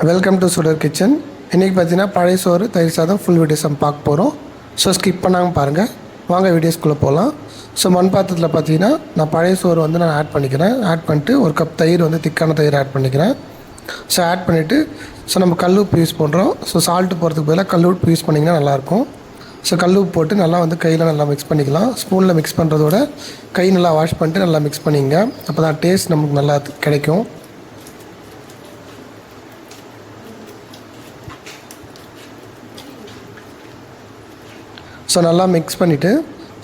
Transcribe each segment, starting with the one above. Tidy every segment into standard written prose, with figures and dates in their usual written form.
Welcome to சுடர் kitchen. இன்றைக்கி பார்த்தீங்கன்னா பழைய சோறு தயிர் சாதம் ஃபுல் வீடியோஸ் நம்ம பார்க்க போகிறோம். ஸோ ஸ்கிப் பண்ணாமல் பாருங்கள். வாங்க வீடியோஸ்குள்ளே போகலாம். ஸோ மண் பாத்திரத்தில் பார்த்தீங்கன்னா நான் பழைய சோறு நான் ஆட் பண்ணிக்கிறேன். ஆட் பண்ணிட்டு ஒரு கப் தயிர் திக்கான தயிர் ஆட் பண்ணிக்கிறேன். ஸோ ஆட் பண்ணிவிட்டு நம்ம கல் உப்பு யூஸ் பண்ணுறோம். ஸோ சால்ட்டு போகிறதுக்கு பதிலாக கல் உப்பு யூஸ் பண்ணிங்கன்னா நல்லாயிருக்கும். ஸோ கல் உப்பு போட்டு நல்லா கையில் நல்லா மிக்ஸ் பண்ணிக்கலாம். ஸ்பூனில் மிக்ஸ் பண்ணுறதோட கை நல்லா வாஷ் பண்ணிட்டு நல்லா மிக்ஸ் பண்ணிங்க. அப்போ தான் டேஸ்ட் நமக்கு நல்லா கிடைக்கும். ஸோ நல்லா மிக்ஸ் பண்ணிவிட்டு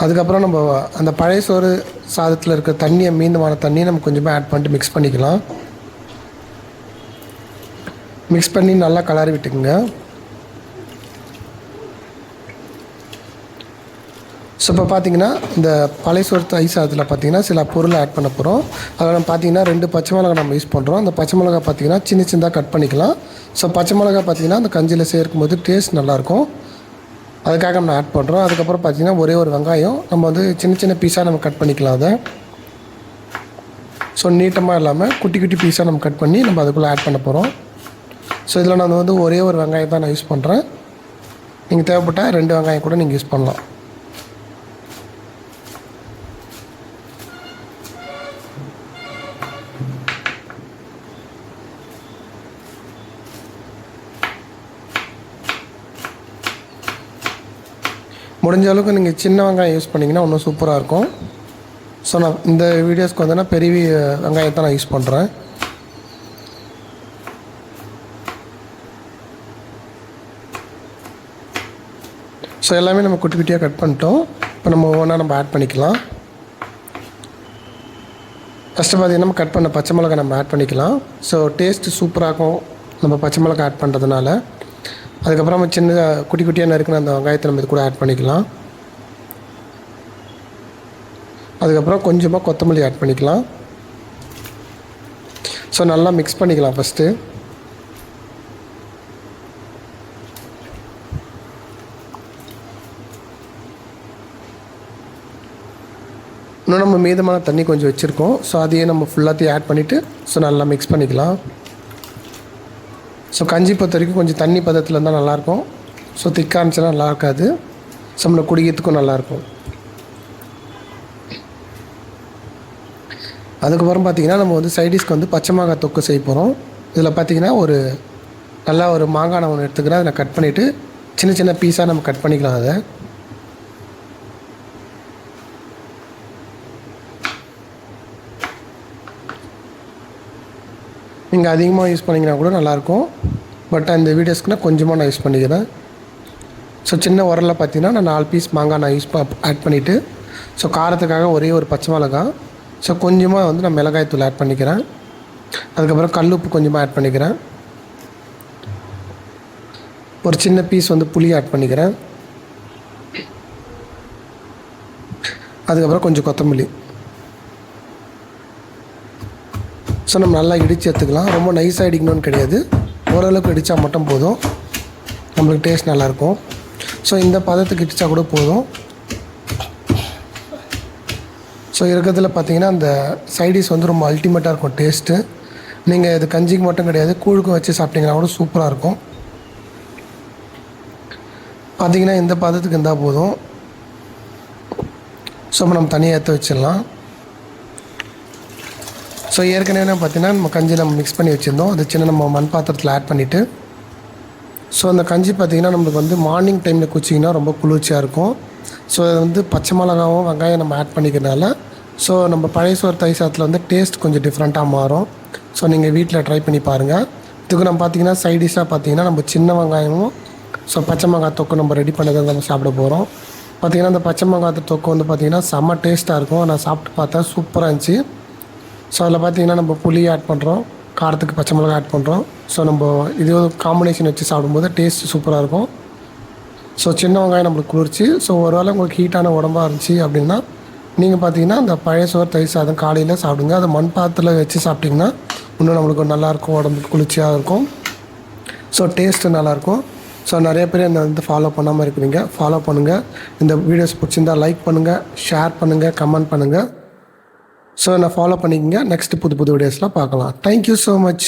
அதுக்கப்புறம் நம்ம அந்த பழைய சோறு சாதத்தில் இருக்க தண்ணியை மீந்தமான தண்ணியை நம்ம கொஞ்சமாக ஆட் பண்ணிட்டு மிக்ஸ் பண்ணிக்கலாம். மிக்ஸ் பண்ணி நல்லா கலரி விட்டுக்குங்க. ஸோ இப்போ பார்த்தீங்கன்னா இந்த பழைய சோறு தயிர் சாதத்தில் பார்த்தீங்கன்னா சில பொருள் ஆட் பண்ண போகிறோம். அதில் நம்ம பார்த்தீங்கன்னா 2 பச்சை மிளகா நம்ம யூஸ் பண்ணுறோம். அந்த பச்சை மிளகா பார்த்தீங்கன்னா சின்ன சின்னதாக கட் பண்ணிக்கலாம். ஸோ பச்சை மிளகா பார்த்தீங்கன்னா அந்த கஞ்சியில் சேர்க்கும் போது டேஸ்ட் நல்லாயிருக்கும். அதுக்காக நம்ம ஆட் பண்ணுறோம். அதுக்கப்புறம் பார்த்திங்கன்னா ஒரே ஒரு வெங்காயம் நம்ம சின்ன சின்ன பீஸாக நம்ம கட் பண்ணிக்கலாம். அதை ஸோ நீட்டமாக இல்லாமல் குட்டி குட்டி பீஸாக நம்ம கட் பண்ணி நம்ம அதுக்குள்ளே ஆட் பண்ண போகிறோம். ஸோ இதில் நான் ஒரே ஒரு வெங்காயம் தான் நான் யூஸ் பண்ணுறேன். நீங்கள் தேவைப்பட்டால் 2 வெங்காயம் கூட நீங்கள் யூஸ் பண்ணலாம். முடிஞ்ச அளவுக்கு நீங்கள் சின்ன வெங்காயம் யூஸ் பண்ணிங்கன்னா இன்னும் சூப்பராக இருக்கும். ஸோ நான் இந்த வீடியோஸ்க்கு பெரிய வெங்காயத்தை நான் யூஸ் பண்ணுறேன். ஸோ எல்லாமே நம்ம குட்டி குட்டியாக கட் பண்ணிட்டோம். இப்போ நம்ம ஒவ்வொன்றா ஆட் பண்ணிக்கலாம். ஃபஸ்ட்டு பார்த்தீங்கன்னா நம்ம கட் பண்ண பச்சை மிளகா நம்ம ஆட் பண்ணிக்கலாம். ஸோ டேஸ்ட்டு சூப்பராகும் நம்ம பச்சை மிளகா ஆட் பண்ணுறதுனால. அதுக்கப்புறம் நம்ம சின்ன குட்டி குட்டியாக நறுக்கின அந்த வெங்காயத்தை நம்ம இது கூட ஆட் பண்ணிக்கலாம். அதுக்கப்புறம் கொஞ்சமாக கொத்தமல்லி ஆட் பண்ணிக்கலாம். ஸோ நல்லா மிக்ஸ் பண்ணிக்கலாம். ஃபஸ்ட்டு இன்னும் நம்ம மீதமான தண்ணி கொஞ்சம் வச்சுருக்கோம். ஸோ அதையே நம்ம ஃபுல்லாத்தையும் ஆட் பண்ணிவிட்டு நல்லா மிக்ஸ் பண்ணிக்கலாம். ஸோ கஞ்சி பொறுத்த வரைக்கும் கொஞ்சம் தண்ணி பதத்தில் இருந்தால் நல்லாயிருக்கும். ஸோ திக்காக இருந்துச்சுன்னா நல்லா இருக்காது. ஸோ நம்மளை குடிக்கிறதுக்கும் நல்லாயிருக்கும். அதுக்கப்புறம் பார்த்திங்கன்னா நம்ம சைடிஷ்க்கு பச்சை மாங்காய் தொக்கு செய்ய போகிறோம். இதில் பார்த்திங்கன்னா ஒரு மாங்காய் நான் ஒன்று எடுத்துக்கிறேன். அதில் கட் பண்ணிவிட்டு சின்ன சின்ன பீஸாக நம்ம கட் பண்ணிக்கலாம். அதை நீங்கள் அதிகமாக யூஸ் பண்ணிங்கன்னா கூட நல்லாயிருக்கும். பட் அந்த வீடியோஸ்க்குனா கொஞ்சமாக நான் யூஸ் பண்ணிக்கிறேன். ஸோ சின்ன உரலில் பார்த்தீங்கன்னா நான் 4 பீஸ் மாங்காய் நான் ஆட் பண்ணிவிட்டு ஸோ காரத்துக்காக ஒரே ஒரு பச்சை மிளகா, ஸோ கொஞ்சமாக நான் மிளகாய்த்தூள் ஆட் பண்ணிக்கிறேன். அதுக்கப்புறம் கல் உப்பு கொஞ்சமாக ஆட் பண்ணிக்கிறேன். ஒரு சின்ன பீஸ் புளி ஆட் பண்ணிக்கிறேன். அதுக்கப்புறம் கொஞ்சம் கொத்தமல்லி. ஸோ நம்ம நல்லா இடித்து எடுத்துக்கலாம். ரொம்ப நைஸாக இடிக்கணும்னு கிடையாது, ஓரளவுக்கு இடித்தா மட்டும் போதும். நம்மளுக்கு டேஸ்ட் நல்லாயிருக்கும். ஸோ இந்த பதத்துக்கு இடித்தா கூட போதும். ஸோ இருக்கிறதுல பார்த்திங்கன்னா அந்த சைடிஷ் ரொம்ப அல்டிமேட்டாக இருக்கும் டேஸ்ட்டு. நீங்கள் இது கஞ்சிக்கு மட்டும் கிடையாது, கூழுக்கும் வச்சு சாப்பிட்டிங்கன்னா கூட சூப்பராக இருக்கும். பார்த்திங்கன்னா இந்த பதத்துக்கு இருந்தால் போதும். ஸோ நம்ம தனியாக ஏற்ற வச்சிடலாம். ஸோ ஏற்கனவே பார்த்திங்கன்னா நம்ம கஞ்சி நம்ம மிக்ஸ் பண்ணி வச்சுருந்தோம். அது சின்ன நம்ம மண் பாத்திரத்தில் ஆட் பண்ணிவிட்டு ஸோ அந்த கஞ்சி பார்த்திங்கன்னா நம்மளுக்கு மார்னிங் டைமில் குச்சிங்கன்னா ரொம்ப குளிர்ச்சியாக இருக்கும். ஸோ அது பச்சை மிளகாவும் வெங்காயம் நம்ம ஆட் பண்ணிக்கிறனால ஸோ நம்ம பழைய சோறு தயிர் சாதத்தில் டேஸ்ட் கொஞ்சம் டிஃப்ரெண்ட்டாக மாறும். ஸோ நீங்கள் வீட்டில் ட்ரை பண்ணி பாருங்கள். இதுக்கு நம்ம பார்த்திங்கன்னா சைடிஷாக பார்த்திங்கன்னா நம்ம சின்ன வெங்காயமும் ஸோ பச்சை மிளகாய் தொக்கு நம்ம ரெடி பண்ணதை நம்ம சாப்பிட போகிறோம். பார்த்திங்கன்னா அந்த பச்சை மிளகாய் தொக்கு பார்த்திங்கன்னா செம்ம டேஸ்ட்டாக இருக்கும். நான் சாப்பிட்டு பார்த்தேன், சூப்பராக இருந்துச்சு. ஸோ அதில் பார்த்திங்கன்னா நம்ம புளி ஆட் பண்ணுறோம், காரத்துக்கு பச்சை மிளகா ஆட் பண்ணுறோம். ஸோ நம்ம இது காம்பினேஷன் வச்சு சாப்பிடும்போது டேஸ்ட் சூப்பராக இருக்கும். ஸோ சின்ன வெங்காயம் நம்மளுக்கு குளிர்ச்சி. ஸோ ஒரு வேளை உங்களுக்கு ஹீட்டான உடம்பாக இருந்துச்சு அப்படின்னா நீங்கள் பார்த்திங்கன்னா அந்த பழைய சோறு தயிர் சாதம் காலையில் சாப்பிடுங்க. அதை மண் பாத்திரத்தில் வச்சு சாப்பிட்டிங்கன்னா இன்னும் நம்மளுக்கு நல்லாயிருக்கும், உடம்புக்கு குளிர்ச்சியாக இருக்கும். ஸோ டேஸ்ட்டு நல்லாயிருக்கும். ஸோ நிறைய பேர் இந்த ஃபாலோ பண்ணாமல் இருக்கிறீங்க, ஃபாலோ பண்ணுங்கள். இந்த வீடியோஸ் பிடிச்சிருந்தால் லைக் பண்ணுங்கள், ஷேர் பண்ணுங்கள், கமெண்ட் பண்ணுங்கள். ஸோ நான் ஃபாலோ பண்ணிக்கங்க. நெக்ஸ்ட்டு புது வீடியோஸில் பார்க்கலாம். Thank you so much.